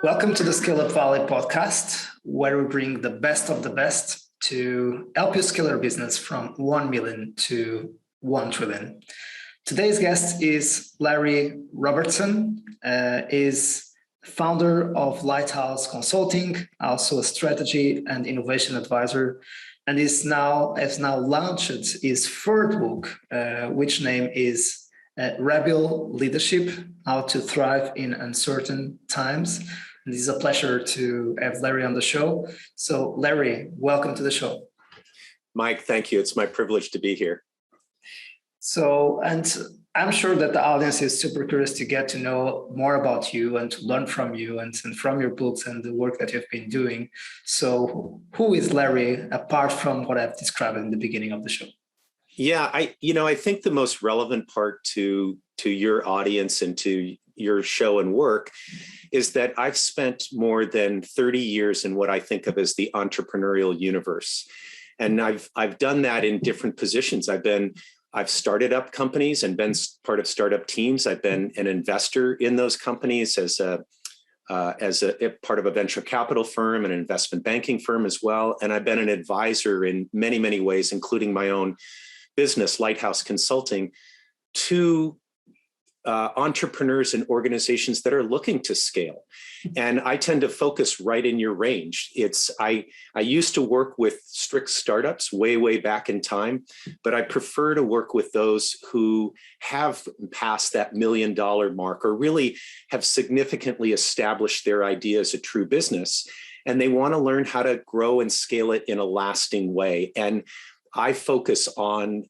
Welcome to the Scaleup Valley podcast, where we bring the best of the best to help you scale your business from 1 million to 1 trillion. Today's guest is Larry Robertson, is founder of Lighthouse Consulting, also a strategy and innovation advisor, and has now launched his third book, which name is Rebel Leadership: How to Thrive in Uncertain Times. And this is a pleasure to have Larry on the show. So Larry, welcome to the show. Mike, thank you. It's my privilege to be here. So, and I'm sure that the audience is super curious to get to know more about you and to learn from you and from your books and the work that you've been doing. So who is Larry, apart from what I've described in the beginning of the show? Yeah, I think the most relevant part to your audience and to your show and work is that I've spent more than 30 years in what I think of as the entrepreneurial universe. And I've done that in different positions. I've started up companies and been part of startup teams. I've been an investor in those companies as a part of a venture capital firm, an investment banking firm as well. And I've been an advisor in many, many ways, including my own business, Lighthouse Consulting, to entrepreneurs and organizations that are looking to scale. And I tend to focus right in your range. I used to work with strict startups way back in time, but I prefer to work with those who have passed that $1 million mark or really have significantly established their idea as a true business. And they want to learn how to grow and scale it in a lasting way. And I focus on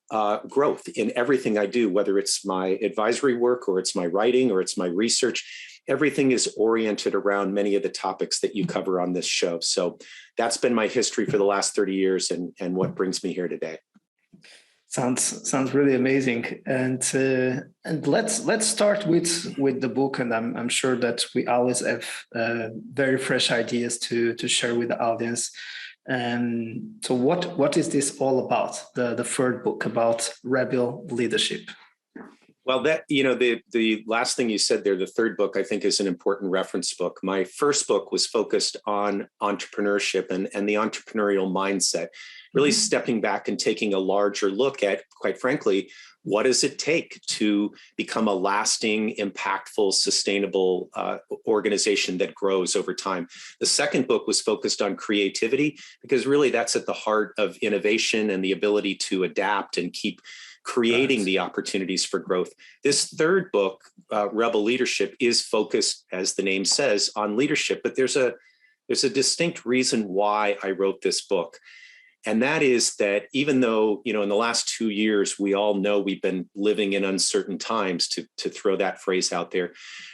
growth in everything I do, whether it's my advisory work or it's my writing or it's my research. Everything is oriented around many of the topics that you cover on this show. So that's been my history for the last 30 years and what brings me here today. Sounds really amazing. And let's start with the book. And I'm sure that we always have very fresh ideas to share with the audience. So what is this all about? The third book about Rebel Leadership. Well, the last thing you said there, the third book, I think is an important reference book. My first book was focused on entrepreneurship and the entrepreneurial mindset, really stepping back and taking a larger look at, quite frankly, what does it take to become a lasting, impactful, sustainable organization that grows over time? The second book was focused on creativity, because really that's at the heart of innovation and the ability to adapt and keep creating the opportunities for growth. This third book, Rebel Leadership, is focused, as the name says, on leadership. But there's a distinct reason why I wrote this book. And that is that even though, in the last 2 years, we all know we've been living in uncertain times, to throw that phrase out there,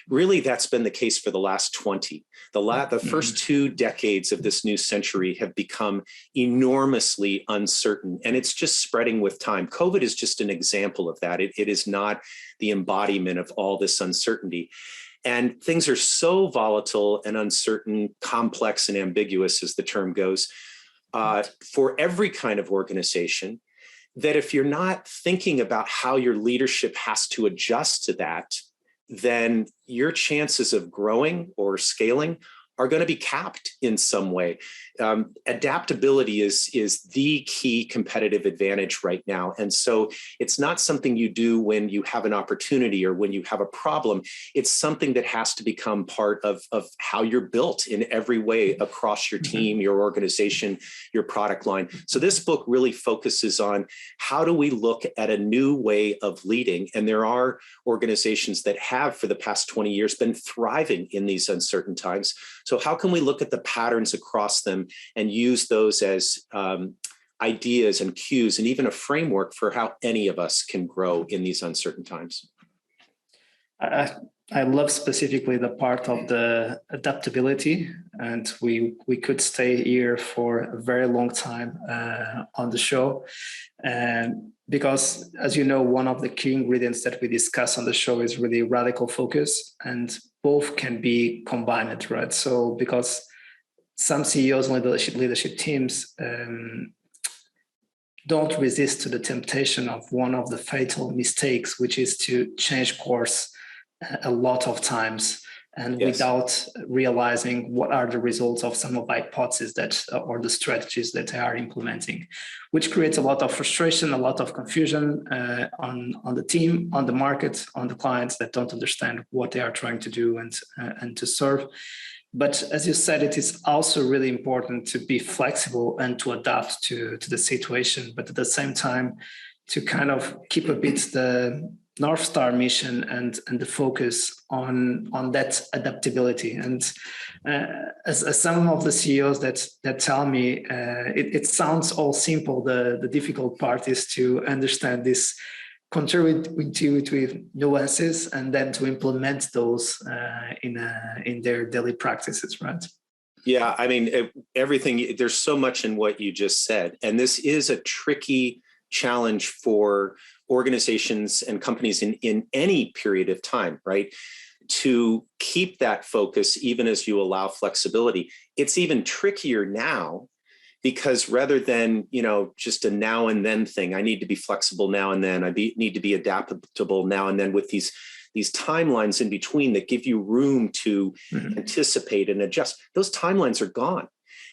really that's been the case for the last 20. The first 2 decades of this new century have become enormously uncertain, and it's just spreading with time. COVID is just an example of that. It is not the embodiment of all this uncertainty. And things are so volatile and uncertain, complex and ambiguous, as the term goes, for every kind of organization, that if you're not thinking about how your leadership has to adjust to that, then your chances of growing or scaling are going to be capped in some way. Adaptability is the key competitive advantage right now. And so it's not something you do when you have an opportunity or when you have a problem. It's something that has to become part of how you're built in every way across your team, your organization, your product line. So this book really focuses on how do we look at a new way of leading? And there are organizations that have, for the past 20 years, been thriving in these uncertain times. So how can we look at the patterns across them and use those as ideas and cues and even a framework for how any of us can grow in these uncertain times? I love specifically the part of the adaptability, and we could stay here for a very long time on the show. And because, as you know, one of the key ingredients that we discuss on the show is really radical focus, and both can be combined, right? So because some CEOs and leadership teams don't resist to the temptation of one of the fatal mistakes, which is to change course a lot of times and Yes. without realizing what are the results of some of the hypotheses that or the strategies that they are implementing, which creates a lot of frustration, a lot of confusion on the team, on the market, on the clients that don't understand what they are trying to do and to serve. But as you said, it is also really important to be flexible and to adapt to the situation, but at the same time to kind of keep a bit the North Star mission and the focus on that adaptability. And as some of the CEOs that tell me, it sounds all simple. The difficult part is to understand this counterintuitive nuances and then to implement those in their daily practices, right? Yeah, I mean, everything, there's so much in what you just said. And this is a tricky challenge for organizations and companies in any period of time, right? To keep that focus, even as you allow flexibility. It's even trickier now because rather than, just a now and then thing, I need to be flexible now and then, need to be adaptable now and then with these timelines in between that give you room to anticipate and adjust. Those timelines are gone.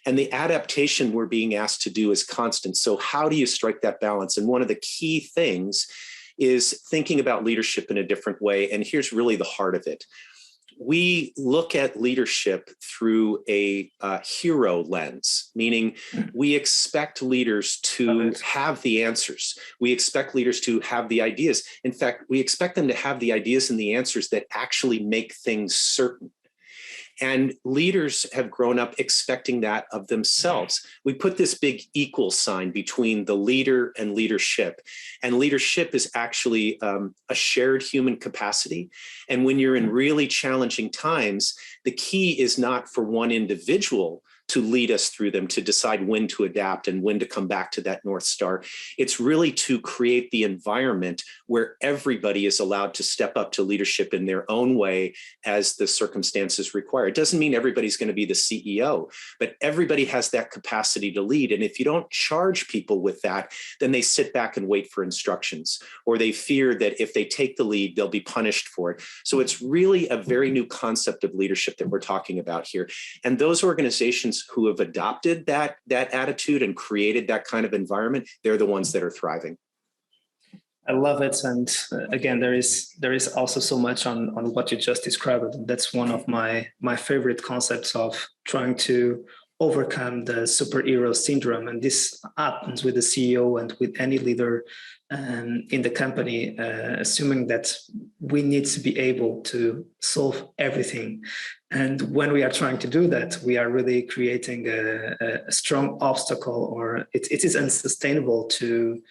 And the adaptation we're being asked to do is constant. So how do you strike that balance? And one of the key things is thinking about leadership in a different way. And here's really the heart of it. We look at leadership through a hero lens, meaning we expect leaders to have the answers. We expect leaders to have the ideas. In fact, we expect them to have the ideas and the answers that actually make things certain. And leaders have grown up expecting that of themselves. We put this big equal sign between the leader and leadership. And leadership is actually a shared human capacity. And when you're in really challenging times, the key is not for one individual to lead us through them, to decide when to adapt and when to come back to that North Star. It's really to create the environment where everybody is allowed to step up to leadership in their own way as the circumstances require. It doesn't mean everybody's going to be the CEO, but everybody has that capacity to lead. And if you don't charge people with that, then they sit back and wait for instructions, or they fear that if they take the lead, they'll be punished for it. So it's really a very new concept of leadership that we're talking about here. And those organizations who have adopted that attitude and created that kind of environment, they're the ones that are thriving. I love it. And again, there is also so much on what you just described. And that's one of my favorite concepts of trying to overcome the superhero syndrome. And this happens with the CEO and with any leader in the company, assuming that we need to be able to solve everything. And when we are trying to do that, we are really creating a strong obstacle, or it is unsustainable to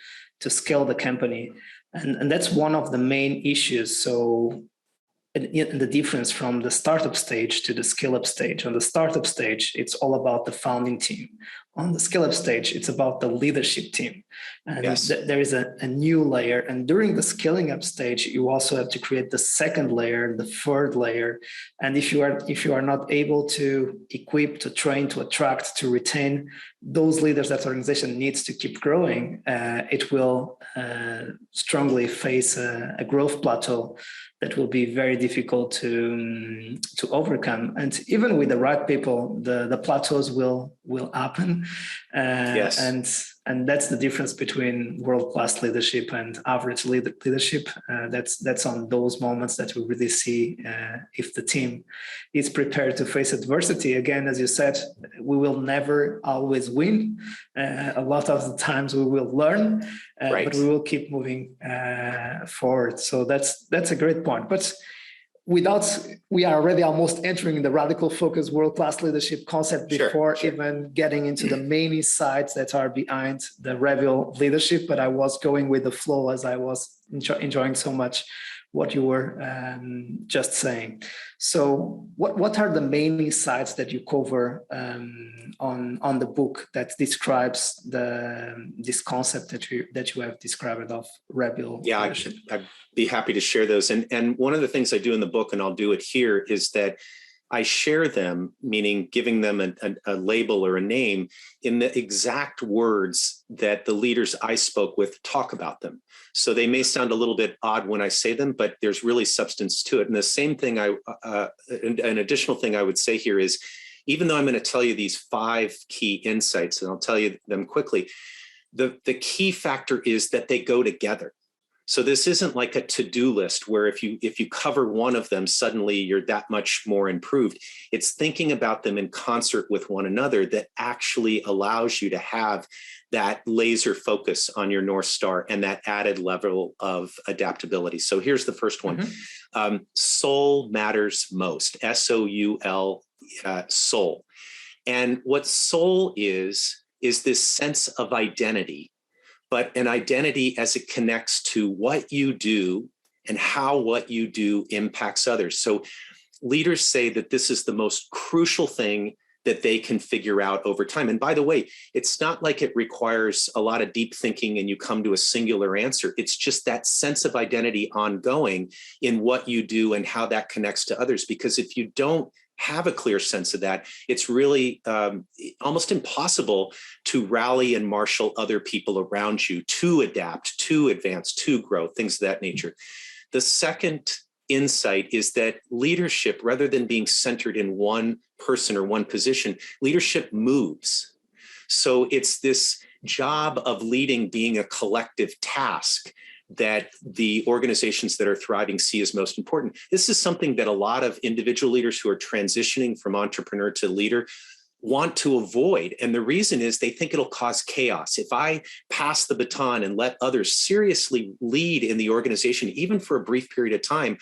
scale the company. And that's one of the main issues. So the difference from the startup stage to the scale-up stage. On the startup stage, it's all about the founding team. On the scale-up stage, it's about the leadership team. And yes. There is a new layer. And during the scaling up stage, you also have to create the second layer, the third layer. And if you are not able to equip, to train, to attract, to retain those leaders that organization needs to keep growing, it will strongly face a growth plateau that will be very difficult to overcome. And even with the right people, the plateaus will happen. Yes. And that's the difference between world-class leadership and average leadership. That's on those moments that we really see if the team is prepared to face adversity. Again, as you said, we will never always win. A lot of the times we will learn, right. but we will keep moving forward. So that's a great point. But we are already almost entering the radical focus world-class leadership concept before even getting into the many sides that are behind the Rebel leadership. But I was going with the flow as I was enjoying so much what you were just saying. So what are the main sides that you cover on the book that describes this concept that you have described of Rebel leadership? I'd be happy to share those. And one of the things I do in the book, and I'll do it here, is that I share them, meaning giving them a label or a name, in the exact words that the leaders I spoke with talk about them. So they may sound a little bit odd when I say them, but there's really substance to it. And the same thing, an additional thing I would say here is, even though I'm going to tell you these 5 key insights, and I'll tell you them quickly, the key factor is that they go together. So this isn't like a to-do list where if you cover one of them, suddenly you're that much more improved. It's thinking about them in concert with one another that actually allows you to have that laser focus on your North Star and that added level of adaptability. So here's the first one. Soul matters most, S-O-U-L, soul. And what soul is this sense of identity, but an identity as it connects to what you do and how what you do impacts others. So leaders say that this is the most crucial thing that they can figure out over time. And by the way, it's not like it requires a lot of deep thinking and you come to a singular answer. It's just that sense of identity ongoing in what you do and how that connects to others. Because if you don't have a clear sense of that, it's really almost impossible to rally and marshal other people around you to adapt, to advance, to grow, things of that nature. The second insight is that leadership, rather than being centered in one person or one position, leadership moves. So it's this job of leading being a collective task that the organizations that are thriving see as most important. This is something that a lot of individual leaders who are transitioning from entrepreneur to leader want to avoid. And the reason is they think it'll cause chaos. If I pass the baton and let others seriously lead in the organization, even for a brief period of time,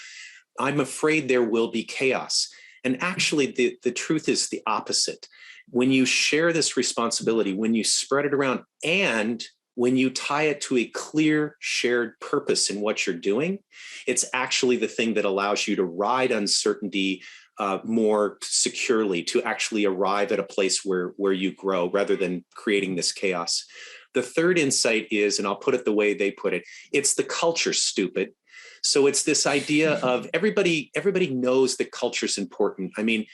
I'm afraid there will be chaos. And actually, the truth is the opposite. When you share this responsibility, when you spread it around, and when you tie it to a clear shared purpose in what you're doing, it's actually the thing that allows you to ride uncertainty more securely, to actually arrive at a place where you grow rather than creating this chaos. The third insight is, and I'll put it the way they put it, it's the culture, stupid. So it's this idea of everybody knows that culture is important. I mean,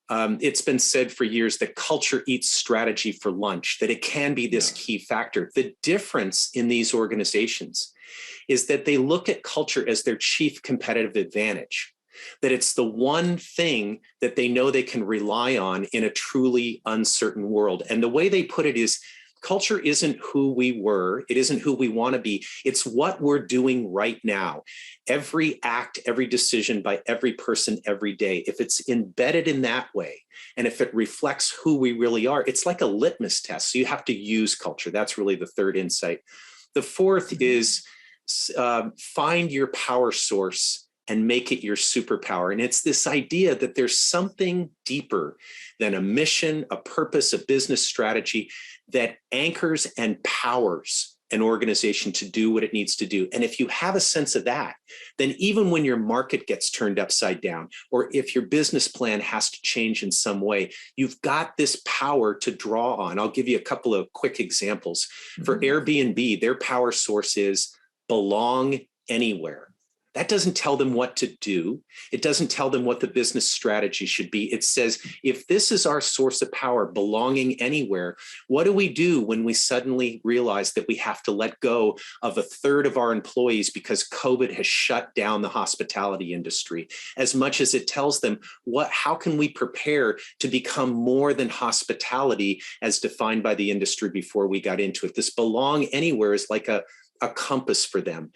it's been said for years that culture eats strategy for lunch, that it can be this key factor. The difference in these organizations is that they look at culture as their chief competitive advantage, that it's the one thing that they know they can rely on in a truly uncertain world. And the way they put it is, culture isn't who we were. It isn't who we want to be. It's what we're doing right now. Every act, every decision by every person every day, if it's embedded in that way, and if it reflects who we really are, it's like a litmus test. So you have to use culture. That's really the third insight. The fourth is find your power source and make it your superpower. And it's this idea that there's something deeper than a mission, a purpose, a business strategy that anchors and powers an organization to do what it needs to do. And if you have a sense of that, then even when your market gets turned upside down, or if your business plan has to change in some way, you've got this power to draw on. I'll give you a couple of quick examples. For Airbnb, their power source is belong anywhere. That doesn't tell them what to do. It doesn't tell them what the business strategy should be. It says, if this is our source of power, belonging anywhere, what do we do when we suddenly realize that we have to let go of a third of our employees because COVID has shut down the hospitality industry? As much as it tells them, how can we prepare to become more than hospitality as defined by the industry before we got into it? This belong anywhere is like a compass for them.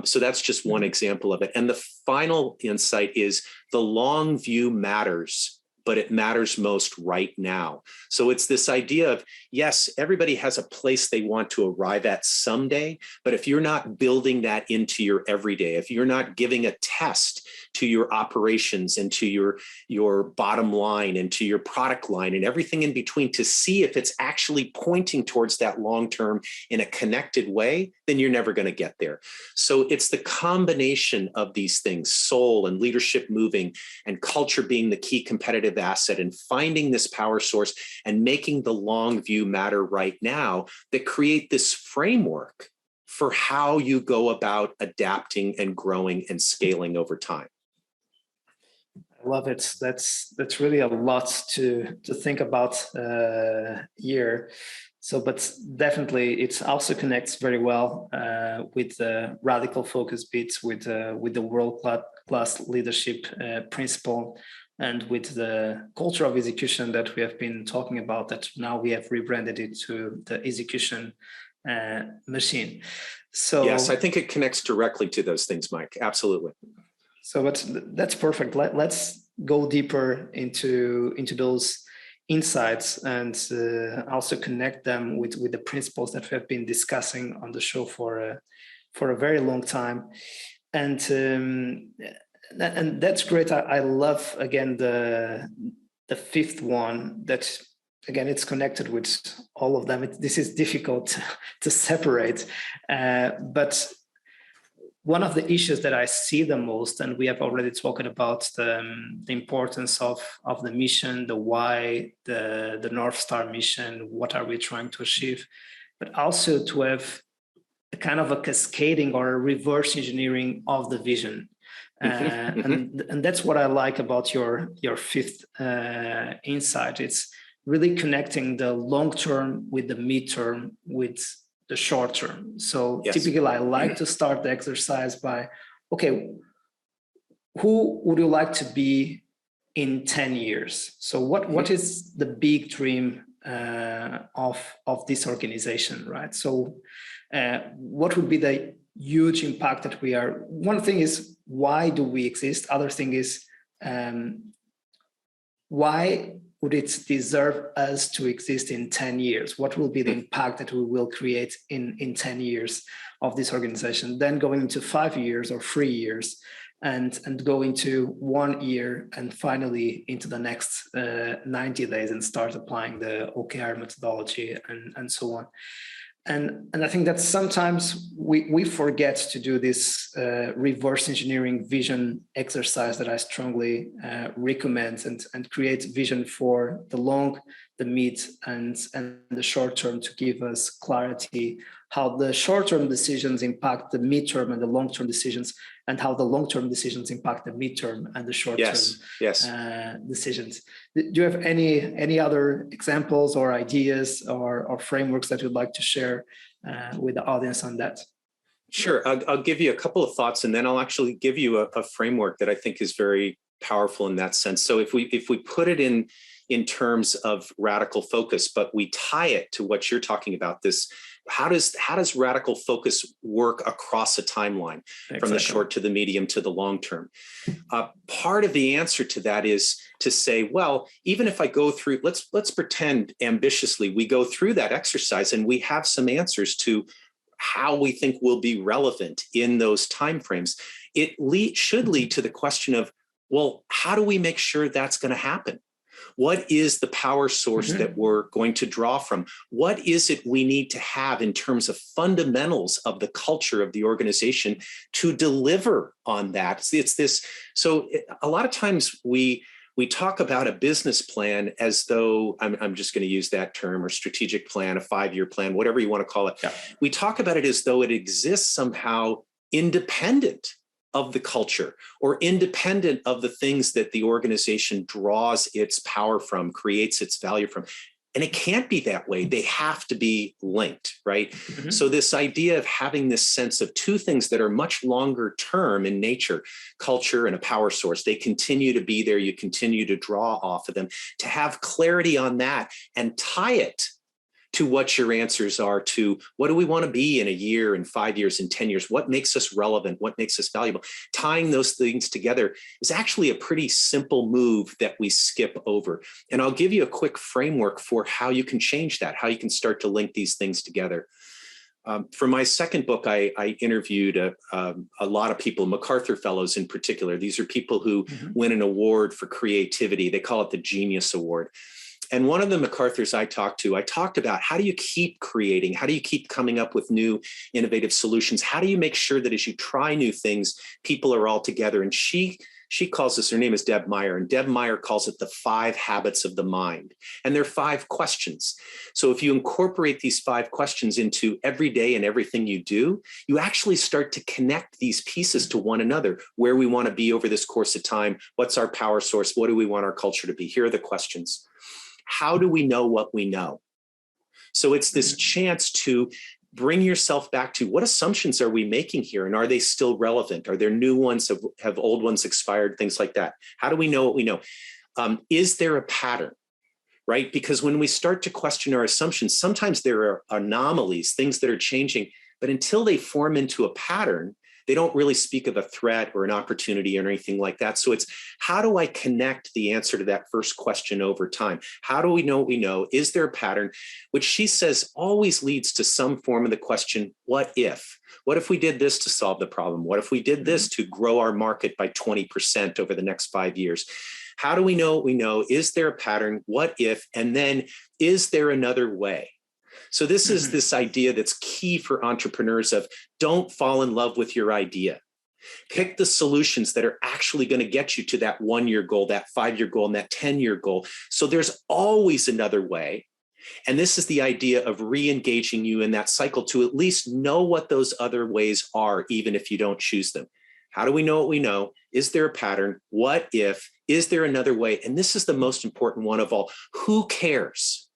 So that's just one example of it. And the final insight is the long view matters, but it matters most right now. So it's this idea of, yes, everybody has a place they want to arrive at someday, but if you're not building that into your everyday, if you're not giving a test to your operations and to your bottom line and to your product line and everything in between to see if it's actually pointing towards that long term in a connected way, then you're never going to get there. So it's the combination of these things, soul and leadership moving and culture being the key competitive asset, and finding this power source and making the long view matter right now, that create this framework for how you go about adapting and growing and scaling over time. love it. That's really a lot to think about here. So, but definitely, it also connects very well with the radical focus bits, with the world class leadership principle, and with the culture of execution that we have been talking about. That now we have rebranded it to the execution machine. So yes, I think it connects directly to those things, Mike. Absolutely. So that's perfect. Let's go deeper into those insights and also connect them with the principles that we have been discussing on the show for a very long time. And that's great. I love again the fifth one that again it's connected with all of them. This is difficult to separate, but one of the issues that I see the most, and we have already talked about the importance of the mission, the why, the North Star mission, what are we trying to achieve, but also to have a kind of a cascading or a reverse engineering of the vision. And that's what I like about your fifth insight. It's really connecting the long term with the midterm with the short term. So yes. Typically I like to start the exercise by, okay, who would you like to be in 10 years? So what is the big dream of this organization, right? So what would be the huge impact that we are, one thing is, why do we exist? Other thing is, why would it deserve us to exist in 10 years? What will be the impact that we will create in 10 years of this organization? Then going into 5 years or 3 years and go into 1 year and finally into the next 90 days and start applying the OKR methodology and so on. And I think that sometimes we forget to do this reverse engineering vision exercise that I strongly recommend and create vision for the long, the mid, and the short term to give us clarity how the short-term decisions impact the midterm and the long-term decisions, and how the long-term decisions impact the midterm and the short-term decisions. Do you have any other examples or ideas or frameworks that you'd like to share with the audience on that? Sure, I'll give you a couple of thoughts, and then I'll actually give you a framework that I think is very powerful in that sense. So if we put it in terms of radical focus, but we tie it to what you're talking about, this, how does radical focus work across a timeline from the short to the medium to the long term? Part of the answer to that is to say, well, even if I go through, let's pretend ambitiously we go through that exercise and we have some answers to how we think will be relevant in those timeframes. It should lead to the question of, well, how do we make sure that's going to happen? What is the power source that we're going to draw from? What is it we need to have in terms of fundamentals of the culture of the organization to deliver on that? It's this. So a lot of times we talk about a business plan as though, I'm just going to use that term, or strategic plan, a 5-year plan, whatever you want to call it. Yeah. We talk about it as though it exists somehow independent of the culture or independent of the things that the organization draws its power from, creates its value from. And it can't be that way. They have to be linked, right? Mm-hmm. So this idea of having this sense of two things that are much longer term in nature, culture and a power source, they continue to be there. You continue to draw off of them. To have clarity on that and tie it to what your answers are, to what do we want to be in a year, in 5 years, in 10 years, what makes us relevant, what makes us valuable. Tying those things together is actually a pretty simple move that we skip over. And I'll give you a quick framework for how you can change that, how you can start to link these things together. For my second book, I interviewed a lot of people, MacArthur Fellows in particular. These are people who win an award for creativity. They call it the Genius Award. And one of the MacArthurs I talked about, how do you keep creating? How do you keep coming up with new innovative solutions? How do you make sure that as you try new things, people are all together? And she She calls this, her name is Deb Meyer, and Deb Meyer calls it the 5 habits of the mind. And they're 5 questions. So if you incorporate these 5 questions into every day and everything you do, you actually start to connect these pieces to one another. Where we want to be over this course of time, what's our power source, what do we want our culture to be? Here are the questions. How do we know what we know? So it's this chance to bring yourself back to what assumptions are we making here, and are they still relevant? Are there new ones? Have old ones expired? Things like that. How do we know what we know? Is there a pattern, right? Because when we start to question our assumptions, sometimes there are anomalies, things that are changing, but until they form into a pattern, they don't really speak of a threat or an opportunity or anything like that. So it's, how do I connect the answer to that first question over time? How do we know what we know? Is there a pattern? Which she says always leads to some form of the question, what if? What if we did this to solve the problem? What if we did this to grow our market by 20% over the next 5 years? How do we know what we know? Is there a pattern? What if? And then, is there another way? So this is this idea that's key for entrepreneurs of, don't fall in love with your idea. Pick the solutions that are actually going to get you to that 1-year goal, that 5-year goal, and that 10-year goal. So there's always another way. And this is the idea of re-engaging you in that cycle to at least know what those other ways are, even if you don't choose them. How do we know what we know? Is there a pattern? What if? Is there another way? And this is the most important one of all. Who cares?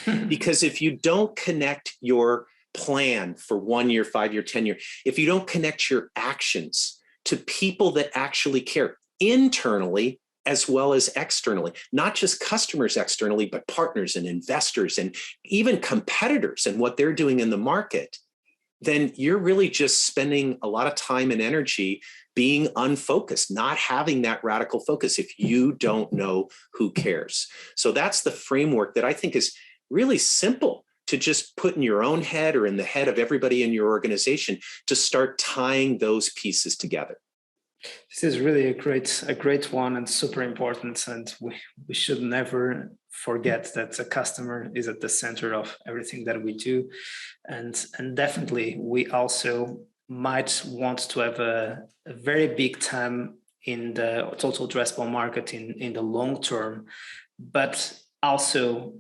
Because if you don't connect your plan for 1 year, 5 year, 10 year, if you don't connect your actions to people that actually care internally as well as externally, not just customers externally, but partners and investors and even competitors and what they're doing in the market, then you're really just spending a lot of time and energy being unfocused, not having that radical focus if you don't know who cares. So that's the framework that I think is really simple to just put in your own head or in the head of everybody in your organization to start tying those pieces together. This is really a great one and super important. And we should never forget that the customer is at the center of everything that we do. And definitely we also might want to have a very big TAM in the total addressable market in the long term, but also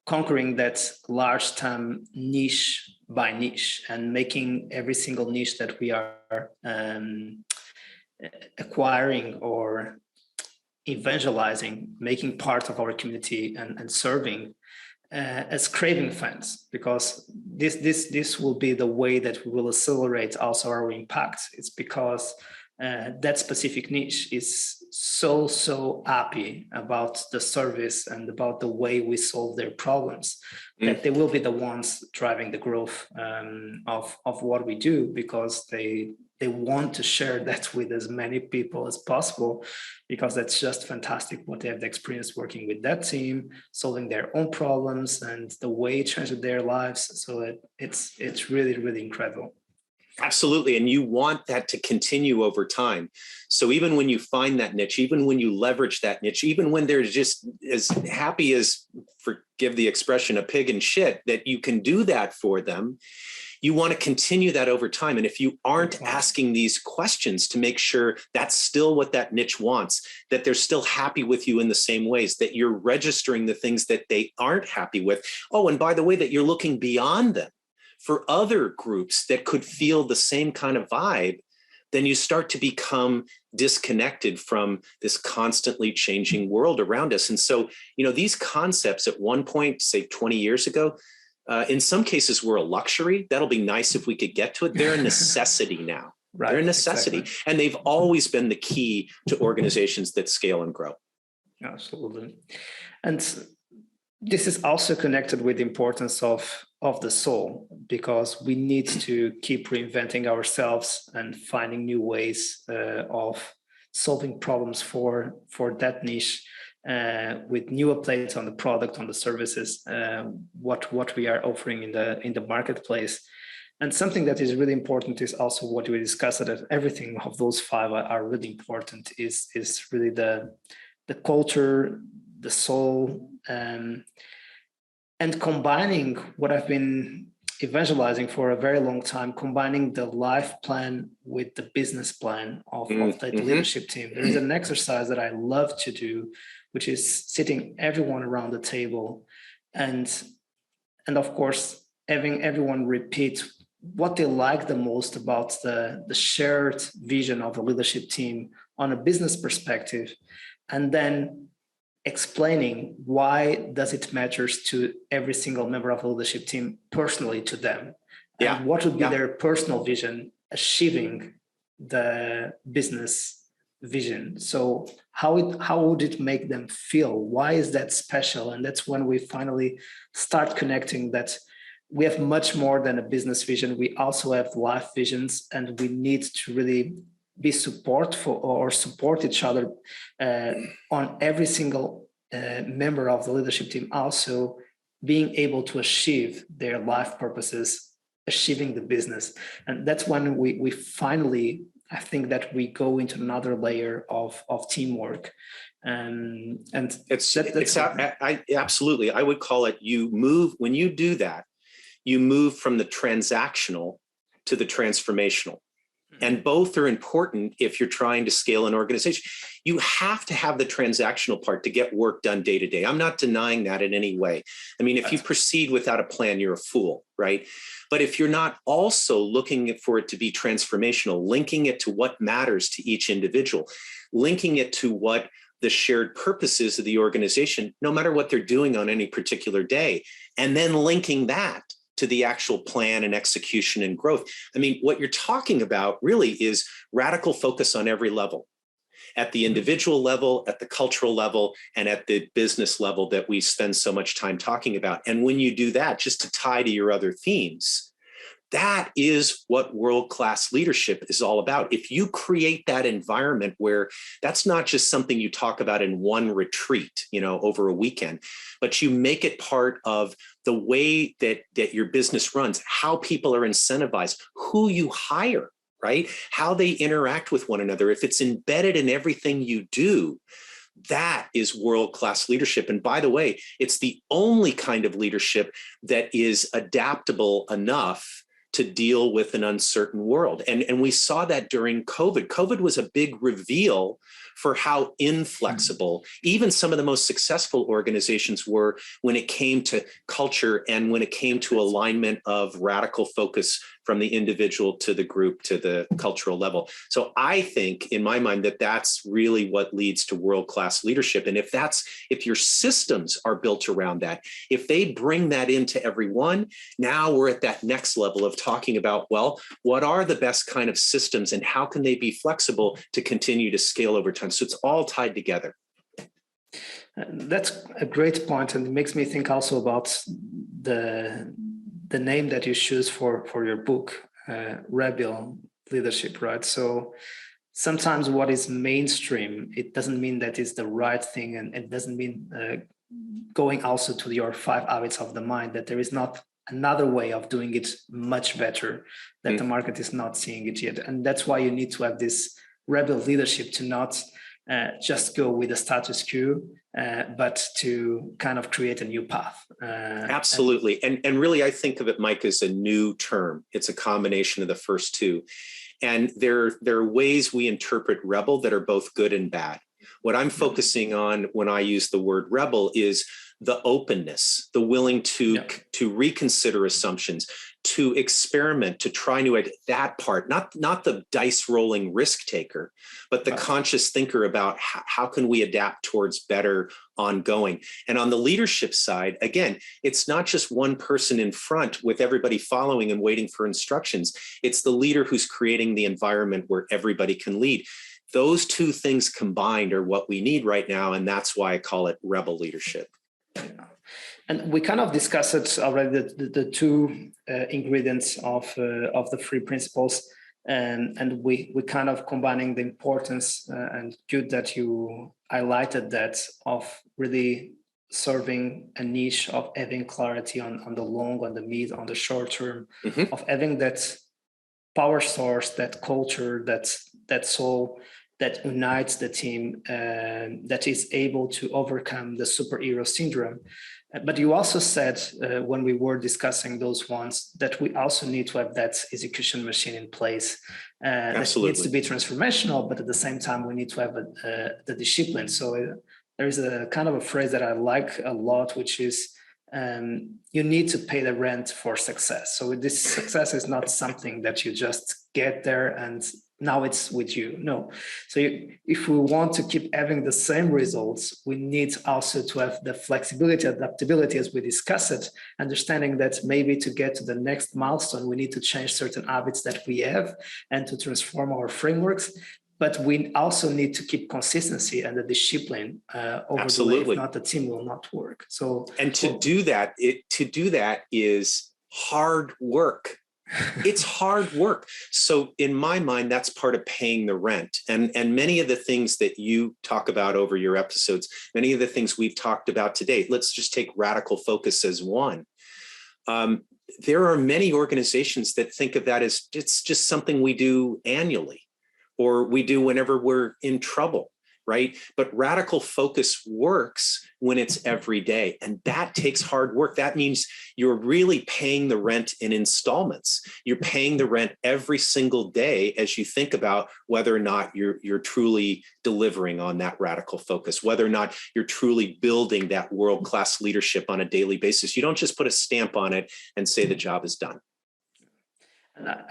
conquering that large TAM niche by niche and making every single niche that we are acquiring or evangelizing, making part of our community and serving as craving fans, because this will be the way that we will accelerate also our impact. It's because that specific niche is so happy about the service and about the way we solve their problems that they will be the ones driving the growth of what we do, because they want to share that with as many people as possible, because that's just fantastic what they have experienced working with that team, solving their own problems and the way it changed their lives. So it's really, really incredible. Absolutely. And you want that to continue over time. So even when you find that niche, even when you leverage that niche, even when they're just as happy as, forgive the expression, a pig in shit, that you can do that for them, you want to continue that over time. And if you aren't asking these questions to make sure that's still what that niche wants, that they're still happy with you in the same ways, that you're registering the things that they aren't happy with. Oh, and by the way, that you're looking beyond them for other groups that could feel the same kind of vibe, then you start to become disconnected from this constantly changing world around us. And so, these concepts at one point, say 20 years ago, in some cases were a luxury. That'll be nice if we could get to it. They're a necessity now. Right, they're a necessity. Exactly. And they've always been the key to organizations that scale and grow. Absolutely. And this is also connected with the importance of the soul, because we need to keep reinventing ourselves and finding new ways of solving problems for that niche with new updates on the product, on the services, what we are offering in the marketplace. And something that is really important is also what we discussed, that everything of those 5 are really important, is really the culture, the soul, and combining what I've been evangelizing for a very long time, combining the life plan with the business plan of the leadership team. There is an exercise that I love to do, which is sitting everyone around the table and of course, having everyone repeat what they like the most about the shared vision of the leadership team on a business perspective, and then explaining why does it matters to every single member of the leadership team personally to them, and what would be their personal vision achieving the business vision. So how would it make them feel? Why is that special? And that's when we finally start connecting that we have much more than a business vision. We also have life visions, and we need to really be support each other on every single member of the leadership team also being able to achieve their life purposes, achieving the business. And that's when we finally, I think that we go into another layer of teamwork. And absolutely, I would call it, when you do that, you move from the transactional to the transformational. And both are important if you're trying to scale an organization. You have to have the transactional part to get work done day to day. I'm not denying that in any way. I mean, if you proceed without a plan, you're a fool, right? But if you're not also looking for it to be transformational, linking it to what matters to each individual, linking it to what the shared purposes of the organization, no matter what they're doing on any particular day, and then linking that to the actual plan and execution and growth. I mean, what you're talking about really is radical focus on every level, at the individual level, at the cultural level, and at the business level that we spend so much time talking about. And when you do that, just to tie to your other themes, that is what world-class leadership is all about. If you create that environment where that's not just something you talk about in one retreat, over a weekend, but you make it part of the way that your business runs, how people are incentivized, who you hire, right? How they interact with one another. If it's embedded in everything you do, that is world-class leadership. And by the way, it's the only kind of leadership that is adaptable enough to deal with an uncertain world. And we saw that during COVID. COVID was a big reveal for how inflexible even some of the most successful organizations were when it came to culture and when it came to alignment of radical focus from the individual to the group to the cultural level. So I think in my mind that that's really what leads to world-class leadership. And if your systems are built around that, if they bring that into everyone, now we're at that next level of talking about, well, what are the best kind of systems and how can they be flexible to continue to scale over time? So it's all tied together. That's a great point, and it makes me think also about the name that you choose for your book, Rebel Leadership, right? So sometimes what is mainstream, it doesn't mean that it's the right thing, and it doesn't mean going also to your 5 habits of the mind, that there is not another way of doing it much better, that the market is not seeing it yet. And that's why you need to have this rebel leadership to not just go with the status quo, but to kind of create a new path. Absolutely. And really, I think of it, Mike, as a new term. It's a combination of the first two. And there are ways we interpret rebel that are both good and bad. What I'm focusing on when I use the word rebel is the openness, the willing to reconsider assumptions, to experiment, to try new, that part, not the dice rolling risk taker, but the conscious thinker about how can we adapt towards better ongoing. And on the leadership side, again, it's not just one person in front with everybody following and waiting for instructions. It's the leader who's creating the environment where everybody can lead. Those two things combined are what we need right now. And that's why I call it rebel leadership. And we kind of discussed it already, the two ingredients of the 3 principles, and we kind of combining the importance and good that you highlighted that of really serving a niche, of having clarity on the long, on the mid, on the short term, of having that power source, that culture, that soul that unites the team, that is able to overcome the superhero syndrome. But you also said when we were discussing those ones that we also need to have that execution machine in place. That needs to be transformational, but at the same time, we need to have the discipline. So there's a kind of a phrase that I like a lot, which is you need to pay the rent for success. So this success is not something that you just get there and now it's with you. No. So if we want to keep having the same results, we need also to have the flexibility, adaptability, as we discuss it, understanding that maybe to get to the next milestone, we need to change certain habits that we have and to transform our frameworks. But we also need to keep consistency and the discipline over the way. If not, the team will not work. So, and to do that is hard work. It's hard work. So in my mind, that's part of paying the rent. And many of the things that you talk about over your episodes, many of the things we've talked about today, let's just take radical focus as one. There are many organizations that think of that as it's just something we do annually, or we do whenever we're in trouble, right? But radical focus works when it's every day. And that takes hard work. That means you're really paying the rent in installments. You're paying the rent every single day as you think about whether or not you're truly delivering on that radical focus, whether or not you're truly building that world-class leadership on a daily basis. You don't just put a stamp on it and say the job is done.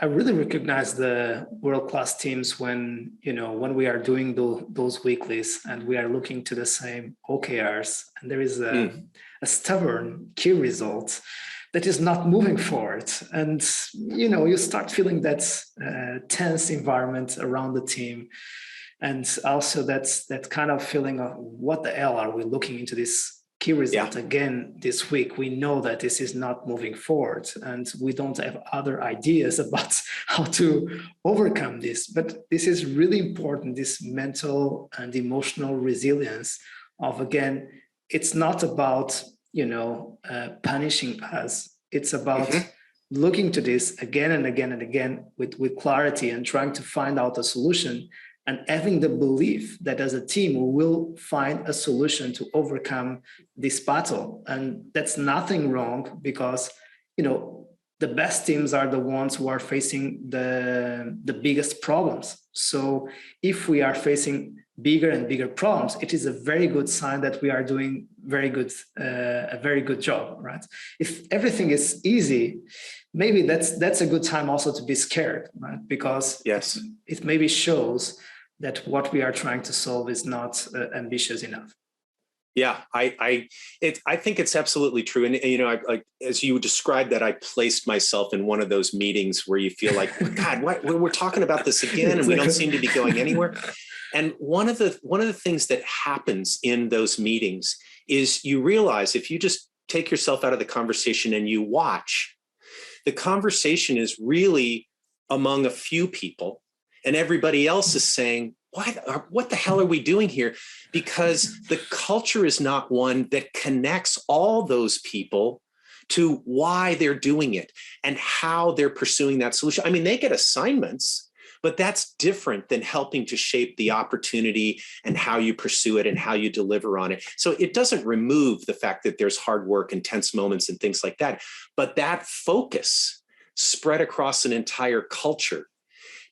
I really recognize the world-class teams when we are doing those weeklies and we are looking to the same OKRs, and there is a stubborn key result that is not moving forward. And, you start feeling that tense environment around the team. And also that kind of feeling of what the hell are we looking into this key result again this week? We know that this is not moving forward and we don't have other ideas about how to overcome this. But this is really important, this mental and emotional resilience of, again, it's not about, punishing us. It's about looking to this again and again and again with clarity and trying to find out a solution, and having the belief that as a team, we will find a solution to overcome this battle. And that's nothing wrong because, the best teams are the ones who are facing the biggest problems. So if we are facing bigger and bigger problems, it is a very good sign that we are doing a very good job, right? If everything is easy, maybe that's a good time also to be scared, right? Because it maybe shows that what we are trying to solve is not ambitious enough. Yeah, I think it's absolutely true. And, as you described that, I placed myself in one of those meetings where you feel like, God, we're talking about this again and we don't seem to be going anywhere. And one of the things that happens in those meetings is you realize if you just take yourself out of the conversation and you watch, the conversation is really among a few people, and everybody else is saying, what the hell are we doing here? Because the culture is not one that connects all those people to why they're doing it and how they're pursuing that solution. I mean, they get assignments, but that's different than helping to shape the opportunity and how you pursue it and how you deliver on it. So it doesn't remove the fact that there's hard work and tense moments and things like that. But that focus spread across an entire culture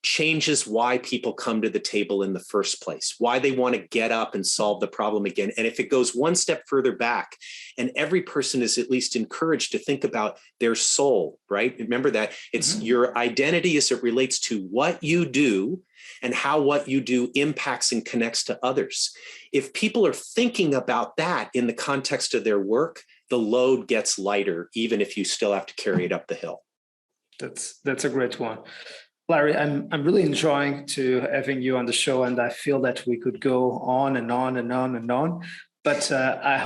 changes why people come to the table in the first place, why they want to get up and solve the problem again. And if it goes one step further back, and every person is at least encouraged to think about their soul, right? Remember that it's your identity as it relates to what you do and how what you do impacts and connects to others. If people are thinking about that in the context of their work, the load gets lighter, even if you still have to carry it up the hill. That's a great one. Larry, I'm really enjoying to having you on the show, and I feel that we could go on and on and on and on. But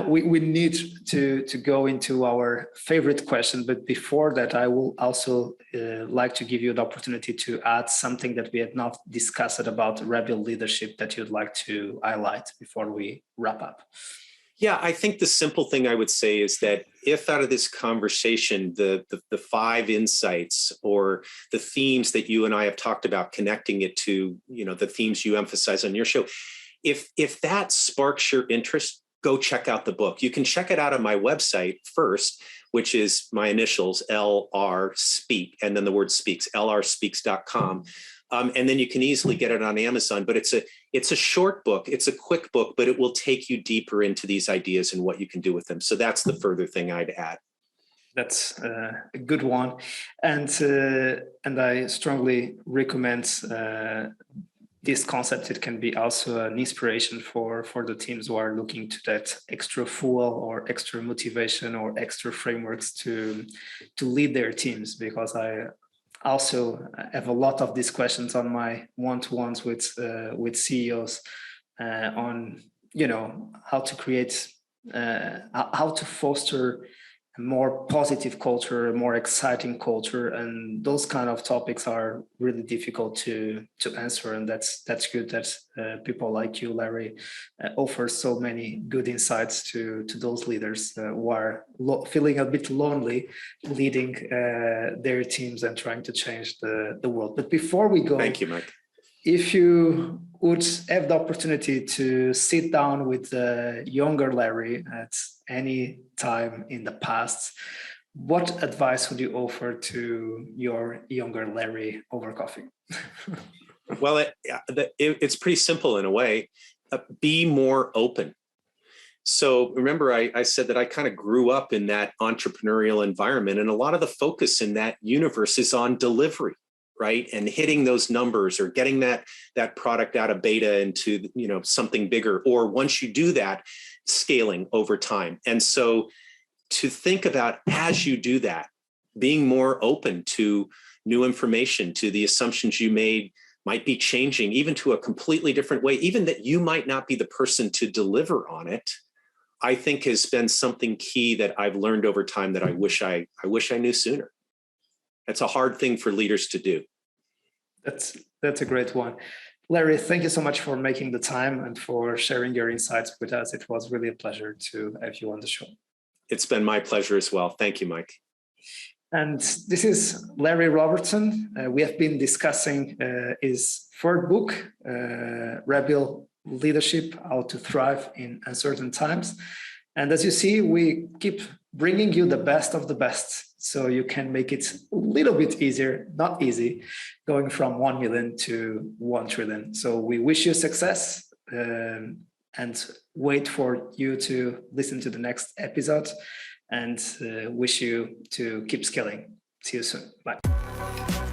we need to go into our favorite question. But before that, I will also like to give you the opportunity to add something that we had not discussed about rebel leadership that you'd like to highlight before we wrap up. Yeah, I think the simple thing I would say is that if out of this conversation, the 5 insights or the themes that you and I have talked about, connecting it to, the themes you emphasize on your show, if that sparks your interest, go check out the book. You can check it out on my website first, which is my initials, LR Speak, and then the word speaks, lrspeaks.com. And then you can easily get it on Amazon, but it's a short book. It's a quick book, but it will take you deeper into these ideas and what you can do with them. So that's the further thing I'd add. That's a good one. And I strongly recommend this concept. It can be also an inspiration for the teams who are looking to that extra fuel or extra motivation or extra frameworks to lead their teams, because I also have a lot of these questions on my one-to-ones with CEOs on, how to create, how to foster a more positive culture, a more exciting culture, and those kind of topics are really difficult to answer. And that's good that people like you, Larry, offer so many good insights to those leaders who are feeling a bit lonely, leading their teams and trying to change the world. But before we go, thank you, Mike. If you would have the opportunity to sit down with younger Larry at any time in the past, what advice would you offer to your younger Larry over coffee? Well, it's pretty simple in a way. Be more open. So remember, I said that I kind of grew up in that entrepreneurial environment, and a lot of the focus in that universe is on delivery, right? And hitting those numbers or getting that product out of beta into, something bigger. Or once you do that, scaling over time. And so to think about, as you do that, being more open to new information, to the assumptions you made might be changing, even to a completely different way, even that you might not be the person to deliver on it, I think has been something key that I've learned over time that I wish I knew sooner. That's a hard thing for leaders to do. That's a great one. Larry, thank you so much for making the time and for sharing your insights with us. It was really a pleasure to have you on the show. It's been my pleasure as well. Thank you, Mike. And this is Larry Robertson. We have been discussing his third book, Rebel Leadership, How to Thrive in Uncertain Times. And as you see, we keep bringing you the best of the best, so you can make it a little bit easier, not easy, going from 1 million to 1 trillion. So we wish you success and wait for you to listen to the next episode, and wish you to keep scaling. See you soon. Bye.